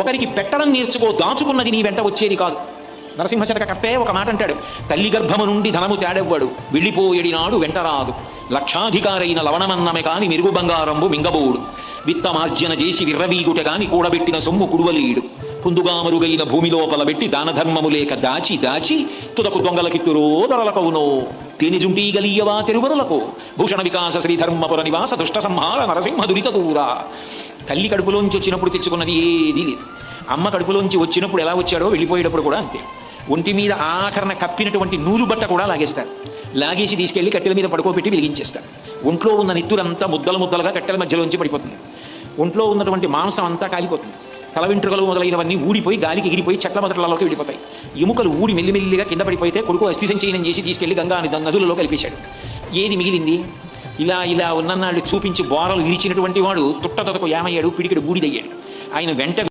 ఒకరికి పెట్టడం నేర్చుకో, దాచుకున్నది నీ వెంట వచ్చేది కాదు. నరసింహశతక కర్తే ఒక మాట అంటాడు, తల్లి గర్భము నుండి ధనము తేడెవ్వడు, వెళ్ళిపోయేడినాడు వెంటరాదు, లక్షాధికారైన లవణమన్నమే కాని మెరుగు బంగారంబు మింగబోడు, విత్తమార్జన చేసి విర్రవీగుట గాని కూడబెట్టిన సొమ్ము కుడువలీడు, కుందుగా మరుగైన భూమి లోపల పెట్టి దాన ధర్మము లేక దాచి దాచి తుదకు దొంగలకిత్తురో దొరలకవునో, తేనిజుంటీ గలీయవా తిరువరులకు, భూషణ వికాస శ్రీధర్మపుర నివాస దుష్ట సంహార నరసింహ దురిత దూర. తల్లి కడుపులోంచి వచ్చినప్పుడు తెచ్చుకున్నది ఏదీ లేదు. అమ్మ కడుపులోంచి వచ్చినప్పుడు ఎలా వచ్చాడో వెళ్ళిపోయేటప్పుడు కూడా అంతే. ఒంటి మీద ఆఖరణ కప్పినటువంటి నూలు బట్ట కూడా లాగేస్తారు. లాగేసి తీసుకెళ్లి కట్టెల మీద పడుకోబెట్టి వెలిగించేస్తారు. ఒంట్లో ఉన్న నెత్తురంతా ముద్దలు ముద్దలుగా కట్టెల మధ్యలోంచి పడిపోతుంది. ఒంట్లో ఉన్నటువంటి మాంసం అంతా కాలిపోతుంది. తల వెంట్రుకలు మొదలైనవన్నీ ఊడిపోయి గాలికి ఎగిరిపోయి చెట్ల మొదట్లలోకి వెళ్ళిపోతాయి. ఎముకలు ఊడి మెల్లిమెల్లిగా కింద పడిపోతే కొడుకు అస్థి సంచయనం చేసి తీసుకెళ్లి గంగా నదులలో కలిపేశాడు. ఏది మిగిలింది? ఇలా ఇలా ఉన్ననాళ్ళు చూపించి బోరలు విరిచినటువంటి వాడు తుట్టతొదకు యామయ్యాడు, పిడికిడు బూడిదయ్యాడు. ఆయన వెంట